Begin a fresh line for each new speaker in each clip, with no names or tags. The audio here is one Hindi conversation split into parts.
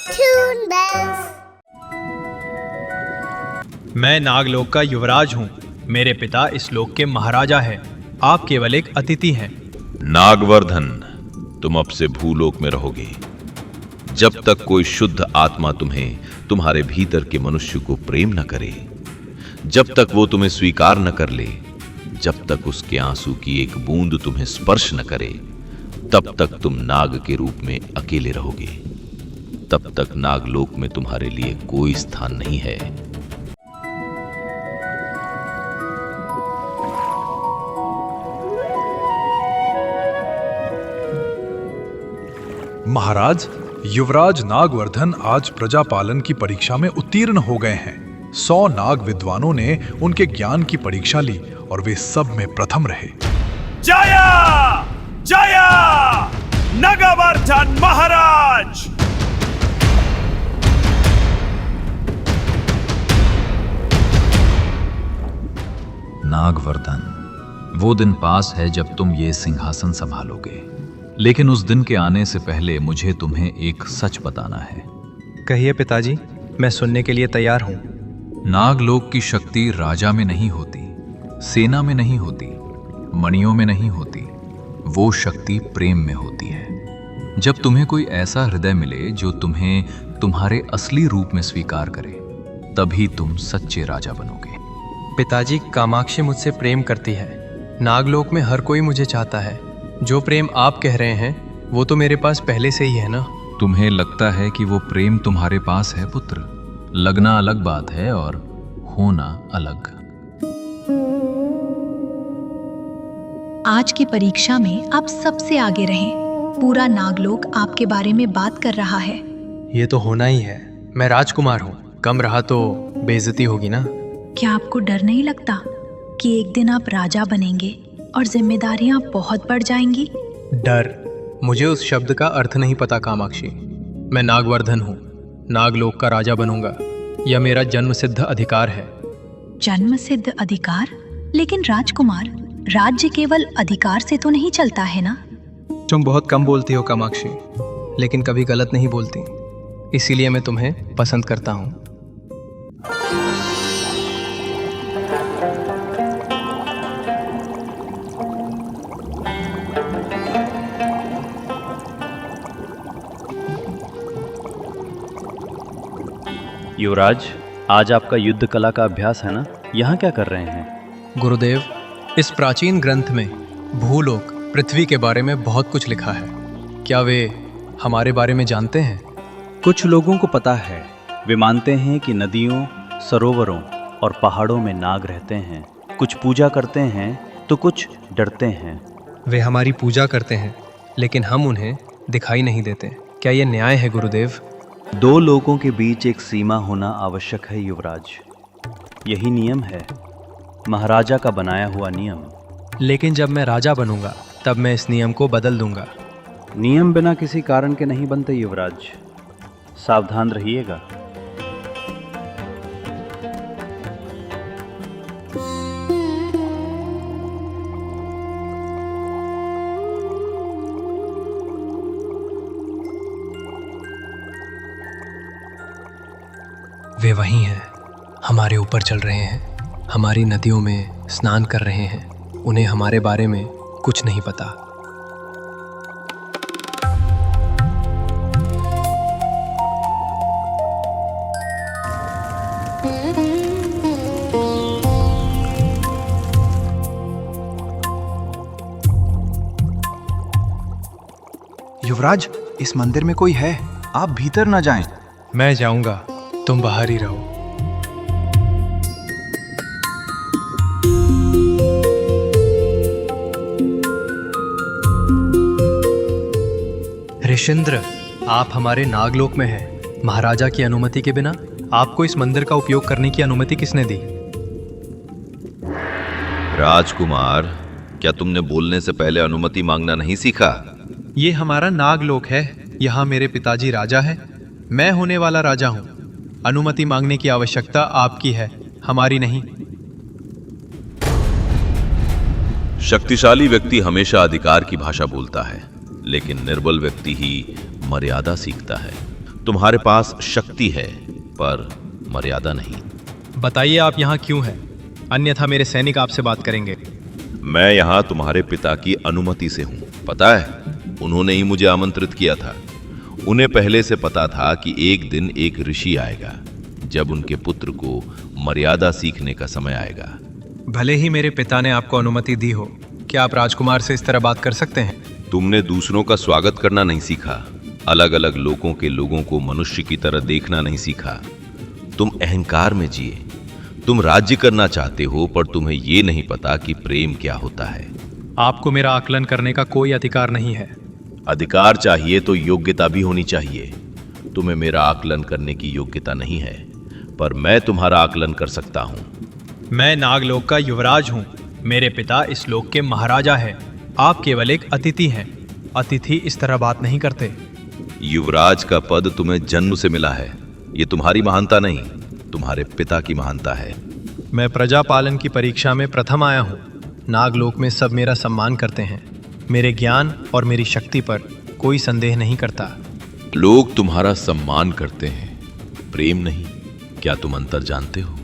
Toon Bells.
मैं नागलोक का युवराज हूँ। मेरे पिता इस लोक के महाराजा हैं। आप केवल एक अतिथि हैं।
नागवर्धन, तुम अब से भूलोक में रहोगे। जब तक कोई शुद्ध आत्मा तुम्हें तुम्हारे भीतर के मनुष्य को प्रेम न करे, जब तक वो तुम्हें स्वीकार न कर ले, जब तक उसके आंसू की एक बूंद तुम्हें स्पर्श न करे, तब तक तुम नाग के रूप में अकेले रहोगे। तब तक नागलोक में तुम्हारे लिए कोई स्थान नहीं है।
महाराज, युवराज नागवर्धन आज प्रजापालन की परीक्षा में उत्तीर्ण हो गए हैं। 100 नाग विद्वानों ने उनके ज्ञान की परीक्षा ली और वे सब में प्रथम रहे।
जया जया नागवर्धन महाराज।
नागवर्धन, वो दिन पास है जब तुम ये सिंहासन संभालोगे, लेकिन उस दिन के आने से पहले मुझे तुम्हें एक सच बताना है।
कहिए पिताजी, मैं सुनने के लिए तैयार हूँ।
नागलोक की शक्ति राजा में नहीं होती, सेना में नहीं होती, मणियों में नहीं होती। वो शक्ति प्रेम में होती है। जब तुम्हें कोई ऐसा हृदय मिले जो तुम्हें तुम्हारे असली रूप में स्वीकार करे, तभी तुम सच्चे राजा बनोगे।
पिताजी, कामाक्षी मुझसे प्रेम करती है। नागलोक में हर कोई मुझे चाहता है। जो प्रेम आप कह रहे हैं वो तो मेरे पास पहले से ही है ना।
तुम्हें लगता है कि वो प्रेम तुम्हारे पास है पुत्र। लगना अलग बात है और होना अलग।
आज की परीक्षा में आप सबसे आगे रहें। पूरा नागलोक आपके बारे में बात कर रहा है।
ये तो होना ही है। मैं राजकुमार हूँ, कम रहा तो बेइज्जती होगी ना।
क्या आपको डर नहीं लगता कि एक दिन आप राजा बनेंगे और जिम्मेदारियां बहुत बढ़ जाएंगी?
डर? मुझे उस शब्द का अर्थ नहीं पता कामाक्षी। मैं नागवर्धन हूँ, नागलोक का राजा बनूंगा। यह मेरा जन्मसिद्ध अधिकार है।
जन्मसिद्ध अधिकार? लेकिन राजकुमार, राज्य केवल अधिकार से तो नहीं चलता है ना।
तुम बहुत कम बोलती हो कामाक्षी, लेकिन कभी गलत नहीं बोलती। इसीलिए मैं तुम्हें पसंद करता हूँ।
युवराज, आज आपका युद्ध कला का अभ्यास है ना? यहाँ क्या कर रहे हैं?
गुरुदेव, इस प्राचीन ग्रंथ में भूलोक, पृथ्वी के बारे में बहुत कुछ लिखा है। क्या वे हमारे बारे में जानते हैं?
कुछ लोगों को पता है। वे मानते हैं कि नदियों, सरोवरों और पहाड़ों में नाग रहते हैं। कुछ पूजा करते हैं तो कुछ डरते हैं।
वे हमारी पूजा करते हैं, लेकिन हम उन्हें दिखाई नहीं देते। क्या यह न्याय है गुरुदेव?
दो लोगों के बीच एक सीमा होना आवश्यक है युवराज। यही नियम है, महाराजा का बनाया हुआ नियम।
लेकिन जब मैं राजा बनूंगा तब मैं इस नियम को बदल दूंगा।
नियम बिना किसी कारण के नहीं बनते युवराज। सावधान रहिएगा।
वे वही हैं, हमारे ऊपर चल रहे हैं, हमारी नदियों में स्नान कर रहे हैं। उन्हें हमारे बारे में कुछ नहीं पता।
युवराज, इस मंदिर में कोई है, आप भीतर न जाएं।
मैं जाऊंगा, तुम बाहर ही रहो। ऋषिंद्र, आप हमारे नागलोक में हैं। महाराजा की अनुमति के बिना आपको इस मंदिर का उपयोग करने की अनुमति किसने दी?
राजकुमार, क्या तुमने बोलने से पहले अनुमति मांगना नहीं सीखा?
ये हमारा नागलोक है। यहाँ मेरे पिताजी राजा हैं। मैं होने वाला राजा हूँ। अनुमति मांगने की आवश्यकता आपकी है, हमारी नहीं।
शक्तिशाली व्यक्ति हमेशा अधिकार की भाषा बोलता है, लेकिन निर्बल व्यक्ति ही मर्यादा सीखता है। तुम्हारे पास शक्ति है पर मर्यादा नहीं।
बताइए आप यहाँ क्यों हैं? अन्यथा मेरे सैनिक आपसे बात करेंगे।
मैं यहाँ तुम्हारे पिता की अनुमति से हूँ। पता है, उन्होंने ही मुझे आमंत्रित किया था। उन्हें पहले से पता था कि एक दिन एक ऋषि आएगा जब उनके पुत्र को मर्यादा सीखने का समय आएगा।
भले ही मेरे पिता ने आपको अनुमति दी हो, क्या आप राजकुमार से इस तरह बात कर सकते हैं?
तुमने दूसरों का स्वागत करना नहीं सीखा, अलग अलग लोगों के लोगों को मनुष्य की तरह देखना नहीं सीखा। तुम अहंकार में जिए। तुम राज्य करना चाहते हो पर तुम्हें यह नहीं पता कि प्रेम क्या होता है।
आपको मेरा आकलन करने का कोई अधिकार नहीं है।
अधिकार चाहिए तो योग्यता भी होनी चाहिए। तुम्हें मेरा आकलन करने की योग्यता नहीं है, पर मैं तुम्हारा आकलन कर सकता हूं।
मैं नागलोक का युवराज हूँ। मेरे पिता इस लोक के महाराजा हैं। आप केवल एक अतिथि हैं। अतिथि इस तरह बात नहीं करते।
युवराज का पद तुम्हें जन्म से मिला है। ये तुम्हारी महानता नहीं, तुम्हारे पिता की महानता है।
मैं प्रजा पालन की परीक्षा में प्रथम आया हूँ। नागलोक में सब मेरा सम्मान करते हैं। मेरे ज्ञान और मेरी शक्ति पर कोई संदेह नहीं करता।
लोग तुम्हारा सम्मान करते हैं, प्रेम नहीं। क्या तुम अंतर जानते हो?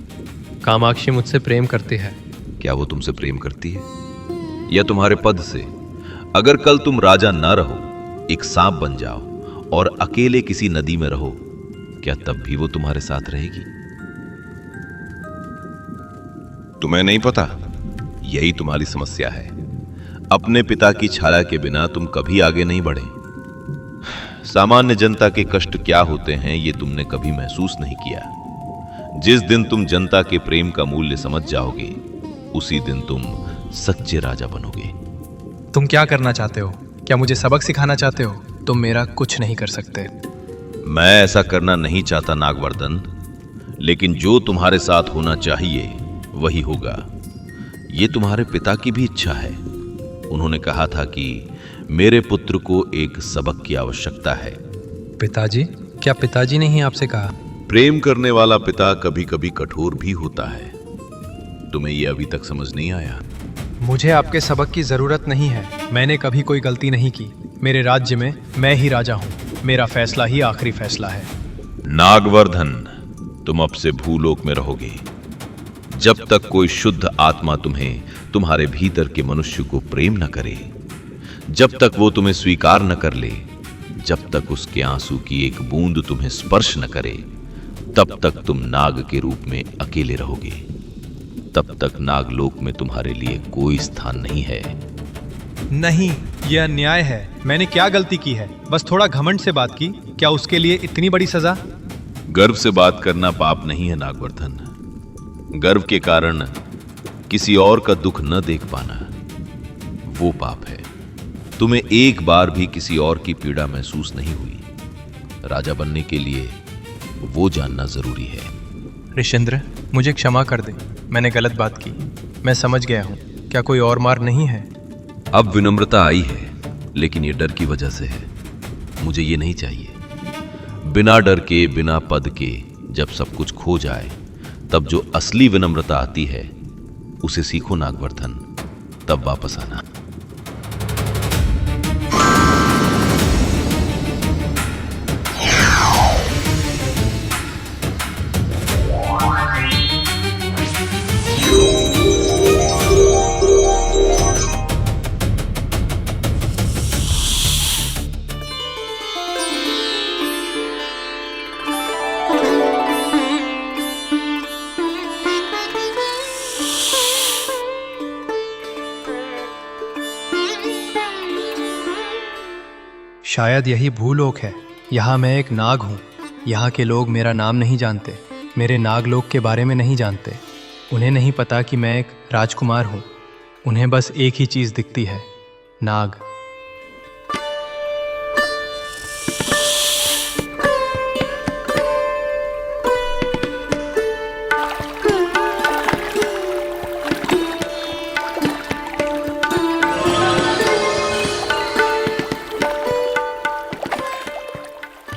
कामाक्षी मुझसे प्रेम करती है।
क्या वो तुमसे प्रेम करती है या तुम्हारे पद से? अगर कल तुम राजा ना रहो, एक सांप बन जाओ और अकेले किसी नदी में रहो, क्या तब भी वो तुम्हारे साथ रहेगी? तुम्हें नहीं पता, यही तुम्हारी समस्या है। अपने पिता की छाया के बिना तुम कभी आगे नहीं बढ़े। सामान्य जनता के कष्ट क्या होते हैं ये तुमने कभी महसूस नहीं किया। जिस दिन तुम जनता के प्रेम का मूल्य समझ जाओगे, उसी दिन तुम सच्चे राजा बनोगे।
तुम क्या करना चाहते हो? क्या मुझे सबक सिखाना चाहते हो? तुम मेरा कुछ नहीं कर सकते।
मैं ऐसा करना नहीं चाहता नागवर्धन, लेकिन जो तुम्हारे साथ होना चाहिए वही होगा। ये तुम्हारे पिता की भी इच्छा है। उन्होंने कहा था कि मेरे पुत्र को एक सबक की आवश्यकता है।
पिताजी? क्या पिताजी ने ही आपसे कहा?
प्रेम करने वाला पिता कभी कभी कठोर भी होता है। तुम्हें यह अभी तक समझ नहीं आया?
मुझे आपके सबक की जरूरत नहीं है। मैंने कभी कोई गलती नहीं की। मेरे राज्य में मैं ही राजा हूँ। मेरा फैसला ही आखिरी फैसला है।
नागवर्धन, तुम अब से भूलोक में रहोगे। जब तक कोई शुद्ध आत्मा तुम्हें तुम्हारे भीतर के मनुष्य को प्रेम न करे, जब तक वो तुम्हें स्वीकार न कर ले, जब तक उसके आंसू की एक बूंद तुम्हें स्पर्श न करे, तब तक तुम नाग के रूप में अकेले रहोगे। तब तक नागलोक में तुम्हारे लिए कोई स्थान नहीं है।
नहीं, यह अन्याय है। मैंने क्या गलती की है? बस थोड़ा घमंड से बात की, क्या उसके लिए इतनी बड़ी सजा?
गर्व से बात करना पाप नहीं है नागवर्धन। गर्व के कारण किसी और का दुख न देख पाना, वो पाप है। तुम्हें एक बार भी किसी और की पीड़ा महसूस नहीं हुई। राजा बनने के लिए वो जानना जरूरी है।
ऋषेंद्र, मुझे क्षमा कर दे। मैंने गलत बात की। मैं समझ गया हूँ। क्या कोई और मार्ग नहीं है?
अब विनम्रता आई है, लेकिन ये डर की वजह से है। मुझे ये नहीं चाहिए। बिना डर के, बिना पद के जब सब कुछ खो जाए, तब जो असली विनम्रता आती है उसे सीखो नागवर्धन, तब वापस आना।
शायद यही भूलोक है। यहाँ मैं एक नाग हूँ। यहाँ के लोग मेरा नाम नहीं जानते, मेरे नागलोक के बारे में नहीं जानते। उन्हें नहीं पता कि मैं एक राजकुमार हूँ। उन्हें बस एक ही चीज़ दिखती है, नाग।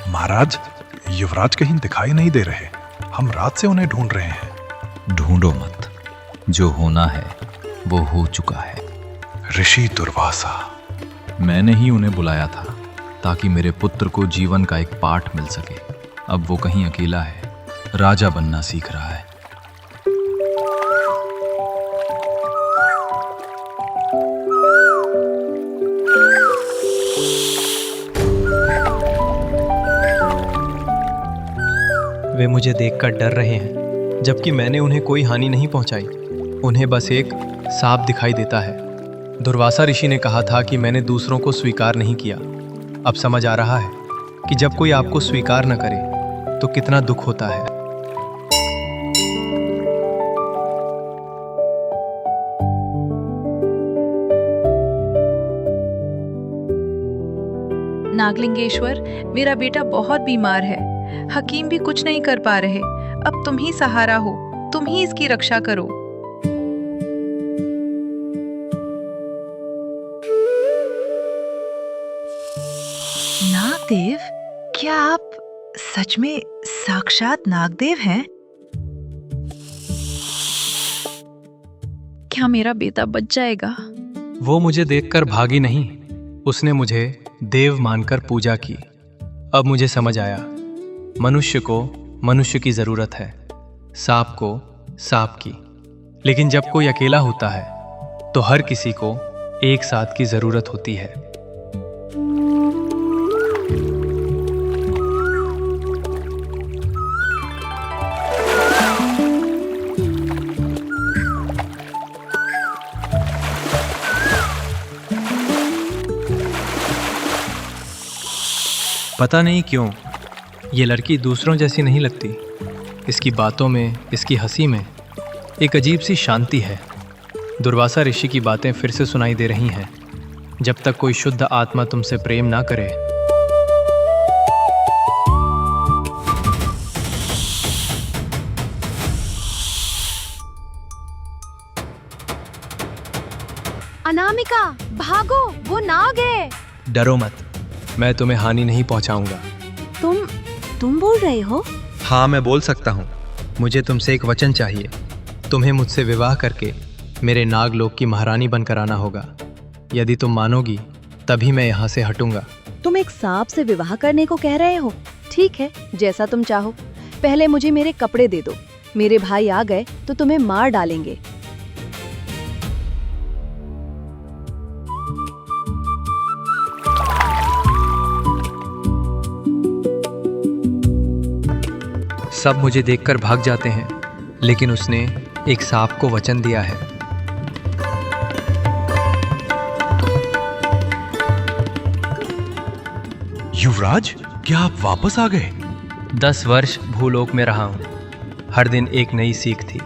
महाराज, युवराज कहीं दिखाई नहीं दे रहे। हम रात से उन्हें ढूंढ रहे हैं।
ढूंढो मत, जो होना है वो हो चुका है।
ऋषि दुर्वासा,
मैंने ही उन्हें बुलाया था ताकि मेरे पुत्र को जीवन का एक पाठ मिल सके। अब वो कहीं अकेला है, राजा बनना सीख रहा है।
वे मुझे देखकर डर रहे हैं, जबकि मैंने उन्हें कोई हानि नहीं पहुंचाई। उन्हें बस एक सांप दिखाई देता है। दुर्वासा ऋषि ने कहा था कि मैंने दूसरों को स्वीकार नहीं किया। अब समझ आ रहा है कि जब कोई आपको स्वीकार न करे तो कितना दुख होता है।
नागलिंगेश्वर, मेरा बेटा बहुत बीमार है। हकीम भी कुछ नहीं कर पा रहे। अब तुम ही सहारा हो, तुम ही इसकी रक्षा करो।
नागदेव, क्या आप सच में साक्षात नागदेव हैं?
क्या मेरा बेटा बच जाएगा?
वो मुझे देखकर भागी नहीं, उसने मुझे देव मानकर पूजा की। अब मुझे समझ आया, मनुष्य को मनुष्य की जरूरत है, सांप को सांप की। लेकिन जब कोई अकेला होता है तो हर किसी को एक साथ की जरूरत होती है। पता नहीं क्यों ये लड़की दूसरों जैसी नहीं लगती। इसकी बातों में, इसकी हंसी में एक अजीब सी शांति है। दुर्वासा ऋषि की बातें फिर से सुनाई दे रही हैं। जब तक कोई शुद्ध आत्मा तुमसे प्रेम ना करे।
अनामिका, भागो, वो नाग है।
डरो मत, मैं तुम्हें हानि नहीं पहुंचाऊंगा।
तुम बोल रहे हो?
हाँ, मैं बोल सकता हूँ। मुझे तुमसे एक वचन चाहिए। तुम्हें मुझसे विवाह करके मेरे नागलोक की महारानी बनकर आना होगा। यदि तुम मानोगी तभी मैं यहाँ से हटूंगा।
तुम एक सांप से विवाह करने को कह रहे हो? ठीक है, जैसा तुम चाहो। पहले मुझे मेरे कपड़े दे दो। मेरे भाई आ गए तो तुम्हें मार डालेंगे।
सब मुझे देखकर भाग जाते हैं, लेकिन उसने एक सांप को वचन दिया है।
युवराज, क्या आप वापस आ गए?
10 वर्ष भूलोक में रहा हूँ। हर दिन एक नई सीख थी।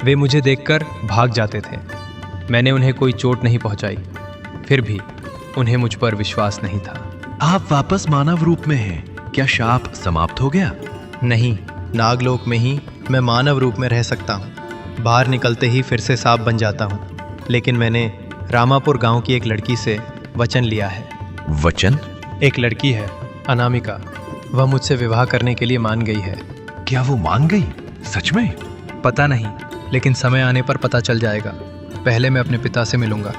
वे मुझे देखकर भाग जाते थे। मैंने उन्हें कोई चोट नहीं पहुंचाई, फिर भी उन्हें मुझ पर विश्वास नहीं था।
आप वापस मानव रूप में हैं। क्या शाप समाप्त हो गया?
नहीं, नागलोक में ही मैं मानव रूप में रह सकता हूँ। बाहर निकलते ही फिर से सांप बन जाता हूँ। लेकिन मैंने रामापुर गांव की एक लड़की से वचन लिया है।
वचन?
एक लड़की है, अनामिका। वह मुझसे विवाह करने के लिए मान गई है।
क्या वो मान गई? सच में?
पता नहीं, लेकिन समय आने पर पता चल जाएगा। पहले मैं अपने पिता से मिलूंगा।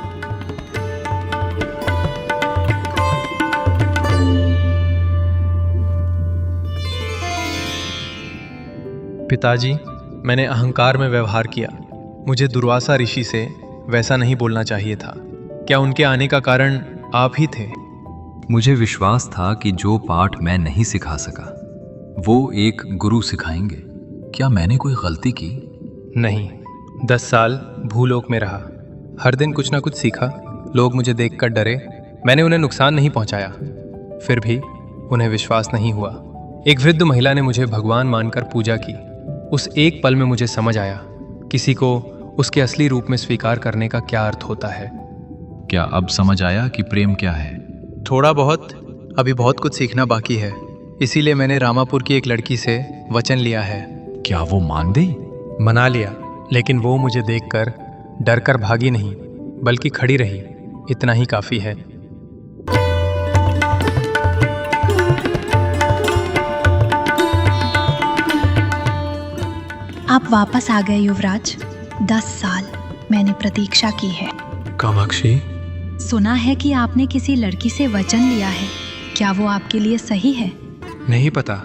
पिताजी, मैंने अहंकार में व्यवहार किया। मुझे दुर्वासा ऋषि से वैसा नहीं बोलना चाहिए था। क्या उनके आने का कारण आप ही थे?
मुझे विश्वास था कि जो पाठ मैं नहीं सिखा सका वो एक गुरु सिखाएंगे। क्या मैंने कोई गलती की?
नहीं, 10 साल भूलोक में रहा। हर दिन कुछ ना कुछ सीखा। लोग मुझे देखकर डरे। मैंने उन्हें नुकसान नहीं पहुंचाया, फिर भी उन्हें विश्वास नहीं हुआ। एक वृद्ध महिला ने मुझे भगवान मानकर पूजा की। उस एक पल में मुझे समझ आया किसी को उसके असली रूप में स्वीकार करने का क्या अर्थ होता है।
क्या अब समझ आया कि प्रेम क्या है?
थोड़ा बहुत। अभी बहुत कुछ सीखना बाकी है। इसीलिए मैंने रामापुर की एक लड़की से वचन लिया है।
क्या वो मान गई?
मना लिया, लेकिन वो मुझे देखकर डर कर भागी नहीं, बल्कि खड़ी रही। इतना ही काफी है।
आप वापस आ गए युवराज। 10 साल मैंने प्रतीक्षा की है।
कामाक्षी,
सुना है कि आपने किसी लड़की से वचन लिया है। क्या वो आपके लिए सही है?
नहीं पता,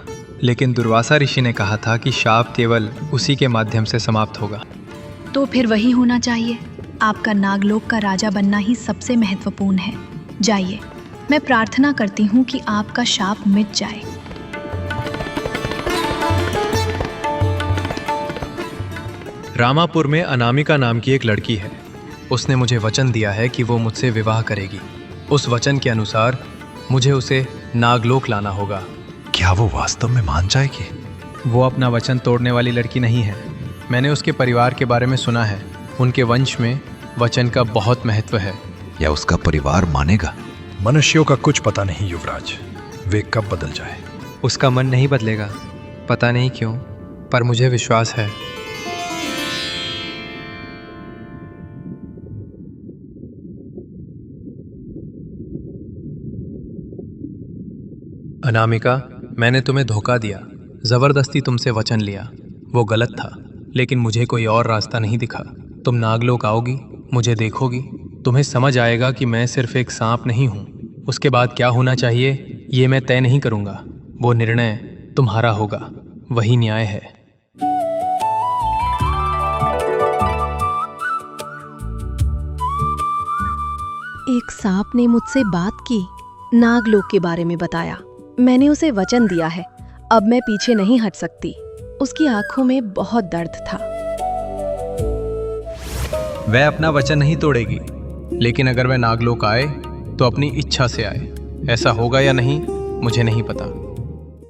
लेकिन दुर्वासा ऋषि ने कहा था कि शाप केवल उसी के माध्यम से समाप्त होगा।
तो फिर वही होना चाहिए। आपका नागलोक का राजा बनना ही सबसे महत्वपूर्ण है। जाइए, मैं प्रार्थना करती हूँ कि आपका शाप मिट जाए।
रामापुर में अनामिका नाम की एक लड़की है। उसने मुझे वचन दिया है कि वो मुझसे विवाह करेगी। उस वचन के अनुसार मुझे उसे नागलोक लाना होगा।
क्या वो वास्तव में मान जाएगी?
वो अपना वचन तोड़ने वाली लड़की नहीं है। मैंने उसके परिवार के बारे में सुना है। उनके वंश में वचन का बहुत महत्व है।
या उसका परिवार मानेगा? मनुष्यों का कुछ पता नहीं युवराज, वे कब बदल जाए।
उसका मन नहीं बदलेगा, पता नहीं क्यों, पर मुझे विश्वास है। अनामिका, मैंने तुम्हें धोखा दिया, जबरदस्ती तुमसे वचन लिया। वो गलत था, लेकिन मुझे कोई और रास्ता नहीं दिखा। तुम नागलोक आओगी, मुझे देखोगी, तुम्हें समझ आएगा कि मैं सिर्फ एक सांप नहीं हूँ। उसके बाद क्या होना चाहिए ये मैं तय नहीं करूँगा। वो निर्णय तुम्हारा होगा, वही न्याय है।
एक सांप ने मुझसे बात की, नागलोक के बारे में बताया। मैंने उसे वचन दिया है, अब मैं पीछे नहीं हट सकती। उसकी आंखों में बहुत दर्द था।
वह अपना वचन नहीं तोड़ेगी, लेकिन अगर वह नागलोक आए तो अपनी इच्छा से आए। ऐसा होगा या नहीं मुझे नहीं पता।